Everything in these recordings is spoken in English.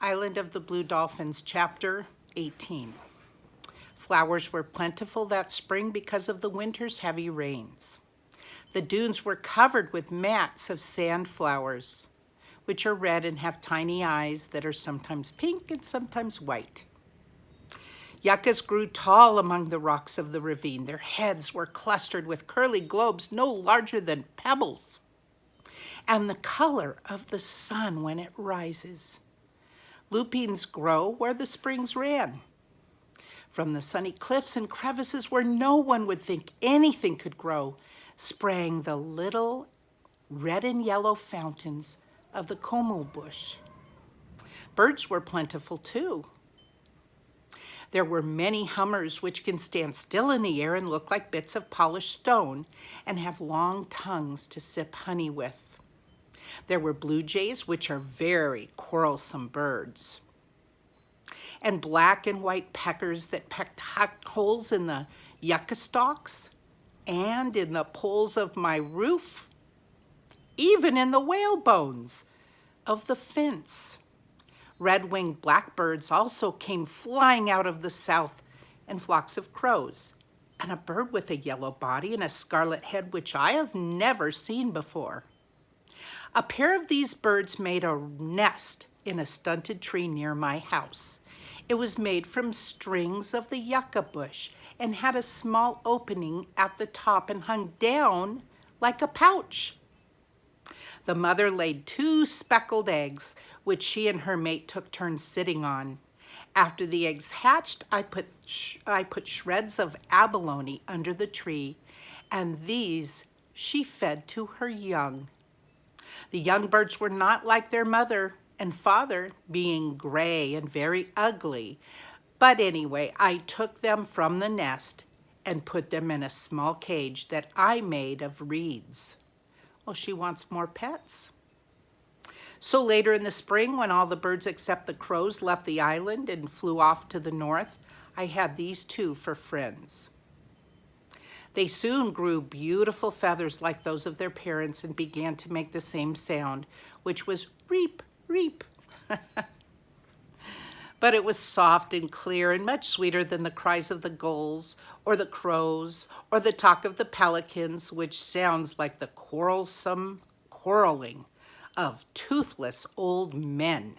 Island of the Blue Dolphins, Chapter 18. Flowers were plentiful that spring because of the winter's heavy rains. The dunes were covered with mats of sand flowers, which are red and have tiny eyes that are sometimes pink and sometimes white. Yuccas grew tall among the rocks of the ravine. Their heads were clustered with curly globes no larger than pebbles, and the color of the sun when it rises. Lupines grow where the springs ran. From the sunny cliffs and crevices where no one would think anything could grow, sprang the little red and yellow fountains of the como bush. Birds were plentiful too. There were many hummers which can stand still in the air and look like bits of polished stone and have long tongues to sip honey with. There were blue jays, which are very quarrelsome birds, and black and white peckers that pecked holes in the yucca stalks and in the poles of my roof, even in the whalebones of the fence. Red-winged blackbirds also came flying out of the south, and flocks of crows, and a bird with a yellow body and a scarlet head which I have never seen before. A pair of these birds made a nest in a stunted tree near my house. It was made from strings of the yucca bush and had a small opening at the top and hung down like a pouch. The mother laid 2 speckled eggs, which she and her mate took turns sitting on. After the eggs hatched, I put shreds of abalone under the tree, and these she fed to her young. The young birds were not like their mother and father, being gray and very ugly. But anyway, I took them from the nest and put them in a small cage that I made of reeds. Well, she wants more pets. So later in the spring, when all the birds except the crows left the island and flew off to the north, I had these 2 for friends. They soon grew beautiful feathers like those of their parents and began to make the same sound, which was reap, reap. But it was soft and clear and much sweeter than the cries of the gulls or the crows or the talk of the pelicans, which sounds like the quarrelsome quarreling of toothless old men.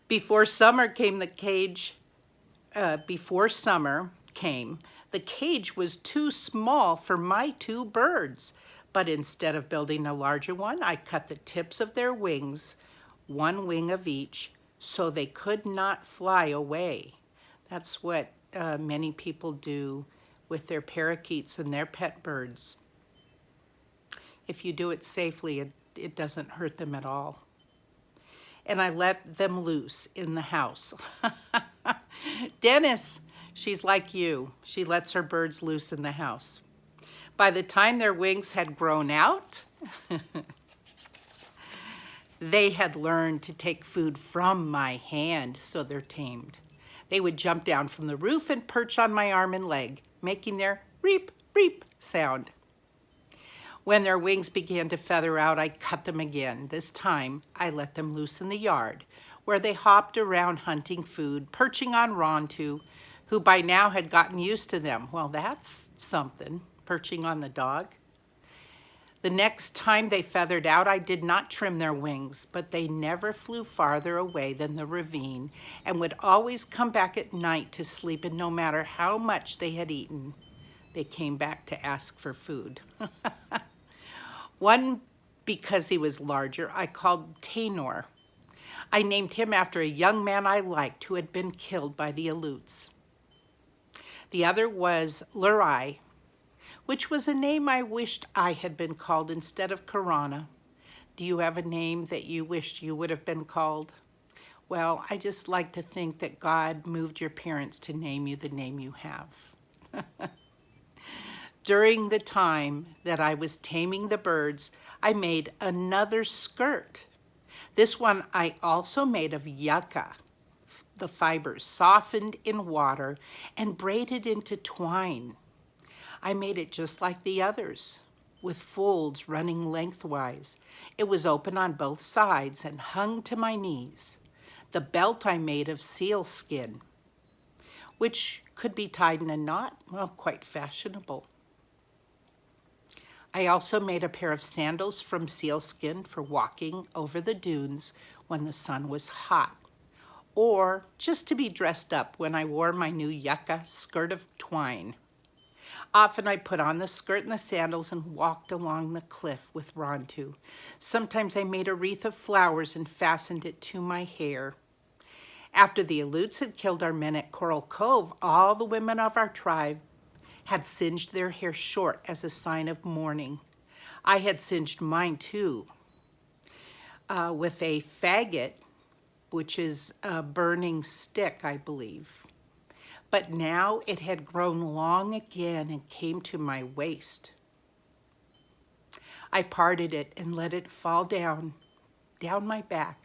Before summer came, the cage was too small for my 2 birds, but instead of building a larger one, I cut the tips of their wings, 1 wing of each, so they could not fly away. That's what many people do with their parakeets and their pet birds. If you do it safely, it doesn't hurt them at all. And I let them loose in the house. Dennis, she's like you. She lets her birds loose in the house. By the time their wings had grown out, they had learned to take food from my hand, so they're tamed. They would jump down from the roof and perch on my arm and leg, making their reap, reap sound. When their wings began to feather out, I cut them again. This time, I let them loose in the yard, where they hopped around hunting food, perching on Rontu, who by now had gotten used to them. Well, that's something, perching on the dog. The next time they feathered out, I did not trim their wings, but they never flew farther away than the ravine and would always come back at night to sleep, and no matter how much they had eaten, they came back to ask for food. One, because he was larger, I called Tanor. I named him after a young man I liked who had been killed by the Aleuts. The other was Lurai, which was a name I wished I had been called instead of Karana. Do you have a name that you wished you would have been called? Well, I just like to think that God moved your parents to name you the name you have. During the time that I was taming the birds, I made another skirt. This one I also made of yucca, the fibers softened in water and braided into twine. I made it just like the others, with folds running lengthwise. It was open on both sides and hung to my knees. The belt I made of seal skin, which could be tied in a knot, well, quite fashionable. I also made a pair of sandals from sealskin for walking over the dunes when the sun was hot, or just to be dressed up when I wore my new yucca skirt of twine. Often I put on the skirt and the sandals and walked along the cliff with Rontu. Sometimes I made a wreath of flowers and fastened it to my hair. After the Aleuts had killed our men at Coral Cove, all the women of our tribe had singed their hair short as a sign of mourning. I had singed mine too, with a faggot, which is a burning stick, I believe. But now it had grown long again and came to my waist. I parted it and let it fall down my back,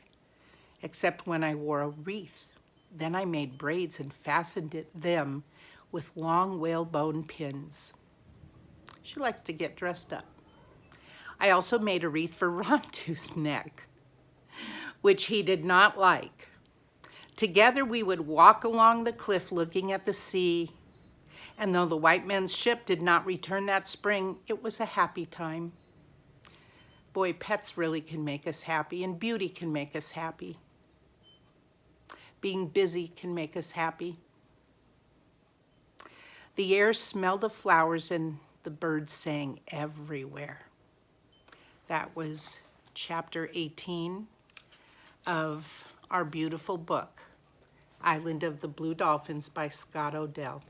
except when I wore a wreath. Then I made braids and fastened them with long whalebone pins. She likes to get dressed up. I also made a wreath for Rontu's neck, which he did not like. Together we would walk along the cliff looking at the sea, and though the white man's ship did not return that spring, it was a happy time. Boy, pets really can make us happy, and beauty can make us happy. Being busy can make us happy. The air smelled of flowers and the birds sang everywhere. That was chapter 18 of our beautiful book, Island of the Blue Dolphins by Scott Odell.